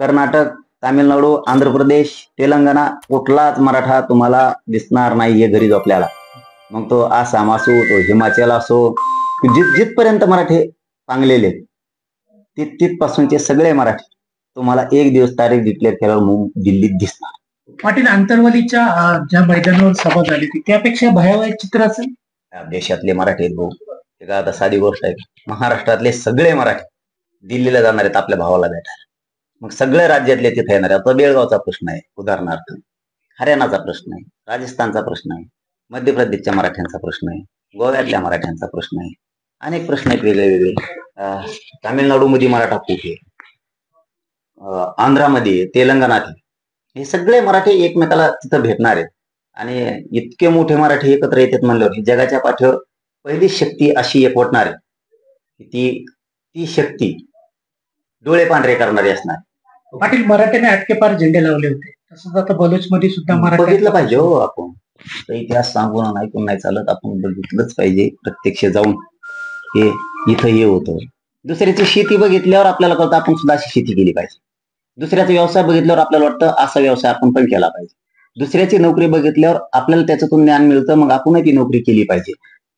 कर्नाटक, तामिळनाडू, आंध्र प्रदेश, तेलंगणा कुठलाच मराठा तुम्हाला दिसणार नाहीये घरी झोपल्याला. मग तो आसाम असो, तो हिमाचल असो, जिथपर्यंत मराठी पांगलेले तिथपासूनचे सगळे मराठी तुम्हाला एक दिवस तारीख डिक्लेअर केल्यावर दिल्लीत दिसणार. पाटील, आंतरवालीच्या ज्या मैदानावर सभा झाली होती त्यापेक्षा भयावह चित्र असेल. देशातले मराठी आहेत भाऊ, ते काय आता साधी गोष्ट आहे. महाराष्ट्रातले सगळे मराठी दिल्लीला जाणार आहेत आपल्या भावाला भेटायला. मग सगळे राज्यातले तिथे येणार आहेत. आता बेळगावचा प्रश्न आहे, उदाहरणार्थ हरियाणाचा प्रश्न आहे, राजस्थानचा प्रश्न आहे, मध्य प्रदेशच्या मराठ्यांचा प्रश्न आहे, गोव्यातल्या मराठ्यांचा प्रश्न आहे, अनेक प्रश्न आहेत वेगळे वेगळे. तामिळनाडूमध्ये मराठा खूप आहे, आंध्रामध्ये, तेलंगणात हे सगळे मराठी एकमेकाला तिथं भेटणार आहेत. आणि इतके मोठे मराठी एकत्र येतात म्हणल्यावर जगाच्या पाठीवर पहिली शक्ती अशी एकवटणार आहे की ती शक्ती डोळे पांढरे करणारी असणार. पाटील, मराठ्याने अटके पार झेंडे लावले होते, तसंच आता बलोच मध्ये सुद्धा मराठी बघितलं पाहिजे हो. आपण इतिहास सांगून ऐकून नाही चालत, आपण बघितलंच पाहिजे प्रत्यक्ष जाऊन. हे इथं हे होतं. दुसऱ्याची शेती बघितल्यावर आपल्याला कळतं आपण सुद्धा अशी शेती केली पाहिजे. दुसऱ्याचा व्यवसाय बघितल्यावर आपल्याला वाटतं असा व्यवसाय आपण पण केला पाहिजे. दुसऱ्याची नोकरी बघितल्यावर आपल्याला त्याच्यातून ज्ञान मिळतं, मग आपणही ती नोकरी केली पाहिजे.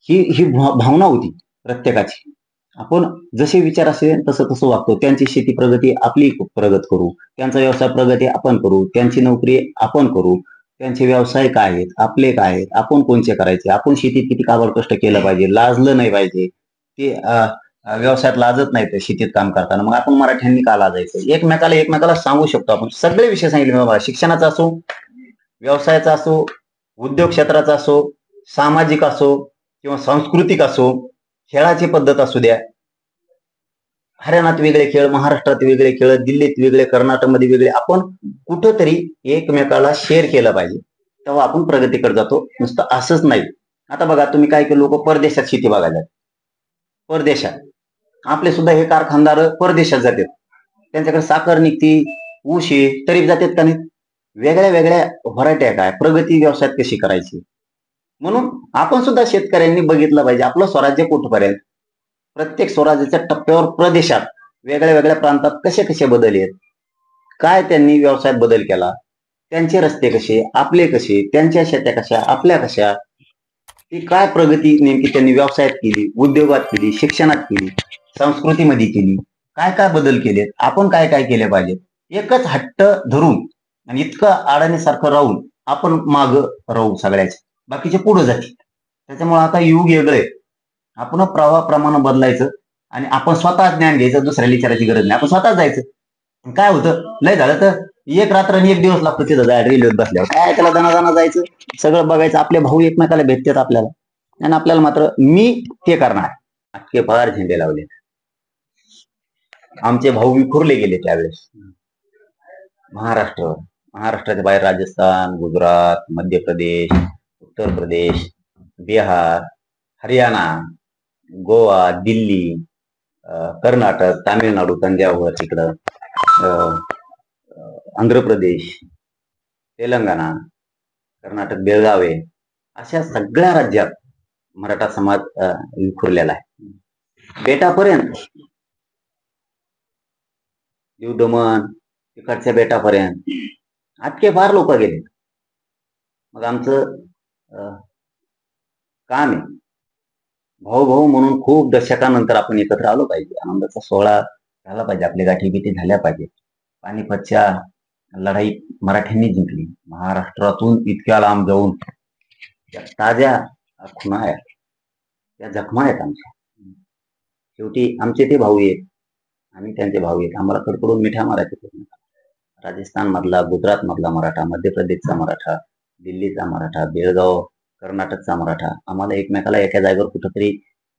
ही भावना होती प्रत्येकाची. आपण जसे विचार असेल तसं तसं वागतो. त्यांची शेती प्रगती आपली प्रगत करू, त्यांचा व्यवसाय प्रगती आपण करू, त्यांची नोकरी आपण करू, त्यांचे व्यवसाय काय आहेत, आपले काय आहेत, आपण कोणचे करायचे, आपण शेतीत किती काबड कष्ट केलं पाहिजे, लाजलं नाही पाहिजे. ते व्यवसायात लाजत नाही ते शेतीत काम करताना, मग आपण मराठ्यांनी का लाजायचं. एकमेकाला सांगू शकतो आपण. सगळे विषय सांगितले बाबा, शिक्षणाचा असो, व्यवसायाचा असो, उद्योग क्षेत्राचा असो, सामाजिक असो किंवा सांस्कृतिक असो, खेळाची पद्धत असू द्या. हरियाणात वेगळे खेळ, महाराष्ट्रात वेगळे खेळ, दिल्लीत वेगळे, कर्नाटकमध्ये वेगळे. आपण कुठंतरी एकमेकाला शेअर केलं पाहिजे, तेव्हा आपण प्रगतीकडे जातो. नुसतं असंच नाही. आता बघा तुम्ही काय की लोक परदेशात शेती बघायला, परदेशात आपले सुद्धा हे कारखानदार परदेशात जातात. त्यांच्याकडे साखर निघती, ऊस आहे, तरी जातात का नाही. वेगळ्या वेगळ्या व्हरायटी काय, प्रगती व्यवसायात कशी करायची. म्हणून आपण सुद्धा शेतकऱ्यांनी बघितलं पाहिजे आपलं स्वराज्य कुठपर्यंत. प्रत्येक स्वराज्याच्या टप्प्यावर प्रदेशात वेगळ्या वेगळ्या प्रांतात कसे कसे बदल आहेत, काय त्यांनी व्यवसायात बदल केला, त्यांचे रस्ते कसे, आपले कसे, त्यांच्या शेत्या कशा, आपल्या कशा, ती काय प्रगती नेमकी त्यांनी व्यवसायात केली, उद्योगात केली, शिक्षणात केली, संस्कृतीमध्ये केली, काय काय बदल केलेत, आपण काय काय केले पाहिजे. एकच हट्ट धरून आणि इतकं अडाणीसारखं राहून आपण माग राहू सगळ्याचे, बाकीचे पुढे जातील. त्याच्यामुळे आता युग वेगळे, आपण प्रवाहाप्रमाणे बदलायचं आणि आपण स्वतः ज्ञान घ्यायचं, दुसऱ्याला विचारायची गरज नाही. आपण स्वतः जायचं. काय होतं, लय झालं तर एक रात्र आणि एक दिवस लागतो तिथं जायला. रेल्वेत बसल्यावर काय त्याला दाना जायचं, सगळं बघायचं. आपले भाऊ एकमेकाला भेटतात आपल्याला, आणि आपल्याला मात्र मी ते करणार. अख्खे फार झेंडे लावले. आमचे भाऊ विखुरले गेले त्यावेळेस महाराष्ट्राच्या बाहेर राजस्थान, गुजरात, मध्य प्रदेश, उत्तर प्रदेश, बिहार, हरियाणा, गोवा, दिल्ली, कर्नाटक, तामिळनाडू, तंजावर तिकडं, आंध्र प्रदेश, तेलंगणा, कर्नाटक, बेळगाव आहे, अशा सगळ्या राज्यात मराठा समाज विखुरलेला आहे. बेटापर्यंत, दीव दमण तिकडच्या बेटापर्यंत अख्खे फार लोक गेले. मग आमचं काम आहे भाऊ भाऊ म्हणून खूप दशकानंतर आपण एकत्र आलो पाहिजे. आनंदाचा सोहळा झाला पाहिजे, आपली गाठीभेटी झाल्या पाहिजे. पानिपतच्या लढाई मराठ्यांनी जिंकली. महाराष्ट्रातून इतक्या लांब जाऊन त्या ताज्या खुणा आहेत, त्या जखमा आहेत आमच्या. शेवटी आमचे ते भाऊ आहेत, आम्ही त्यांचे भाऊ आहेत. आम्हाला कडकडून मिठ्या मारायचे. राजस्थान मधला, गुजरात मधला मराठा, मध्य प्रदेशचा मराठा, दिल्लीचा मराठा, बेळगाव कर्नाटकचा मराठा, आम्हाला एकमेकाला एका जागेवर कुठंतरी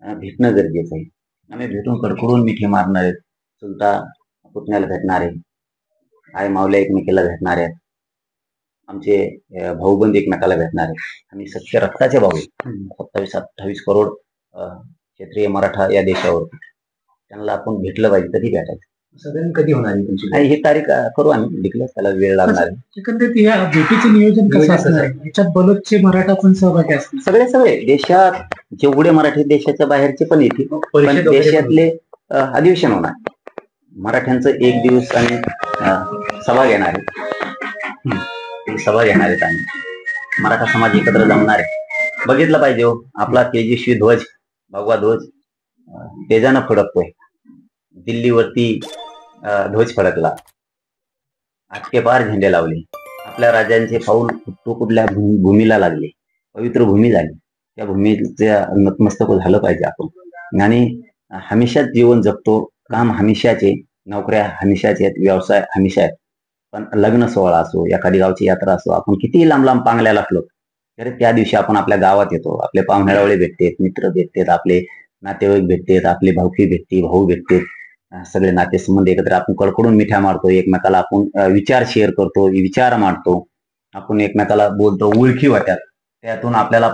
भेटणं गरजेचं आहे. आम्ही भेटून कडकडून मिठी मारणार आहेत. चुलता पुतण्याला भेटणार आहे, आई मावल्या एकमेकीला भेटणार आहेत, आमचे भाऊबंद एकमेकाला भेटणार आहे. आम्ही सख्य रक्ताचे भाऊ आहेत. 27-28 करोड क्षेत्रीय मराठा या देशावर, त्यांना आपण भेटलं पाहिजे. कधी भेटायचं, सगळ्यांनी कधी होणार तुमची ही तारीख करू आम्ही डिक्लेअर, त्याला वेळ लागणार आहे. एकंदरीत या भेटीचे नियोजन कसं असणार आहे, याच्यात बलोचचे मराठा पण सहभागी असतील. सगळे देशात जेवढे मराठी देशाच्या बाहेरचे पण येतील, पण देशातले अधिवेशन होणार. मराठ्यांचं एक दिवस आणि सभा घेणार आहे. ती सभा घेणार आहेत आम्ही. मराठा समाज एकत्र जमणार आहे. बघितलं पाहिजे हो, आपला तेजस्वी ध्वज, भगवा ध्वज तेजानं फडकतोय. दिल्लीवरती ध्वज फडकला, आटके पार झेंडे लावले. आपल्या राजांचे पाऊल तो कुठल्या भूमीला लागले, पवित्र भूमी झाली. त्या भूमीच्या नतमस्तक झालं पाहिजे आपण. आणि हमेशाच जीवन जगतो, काम हमेशाचे, नोकऱ्या हमेशाचे आहेत, व्यवसाय हमेशा आहेत. पण लग्न सोहळा असो, एखादी गावची यात्रा असो, आपण किती लांब लांब पांगल्याला असलो तरी त्या दिवशी आपण आपल्या गावात येतो. आपले पाहुण्यारावळे भेटतात, मित्र भेटतात, आपले नातेवाईक भेटतात, आपले भाऊकी भेटते, भाऊ भेटतात, सगळे नातेसंबंध एकत्र. आपण कडकडून मिठ्या मारतो एकमेकाला, आपण विचार शेअर करतो, विचार मांडतो, आपण एकमेकाला बोलतो, ओळखी वाटतात. त्यातून आपल्याला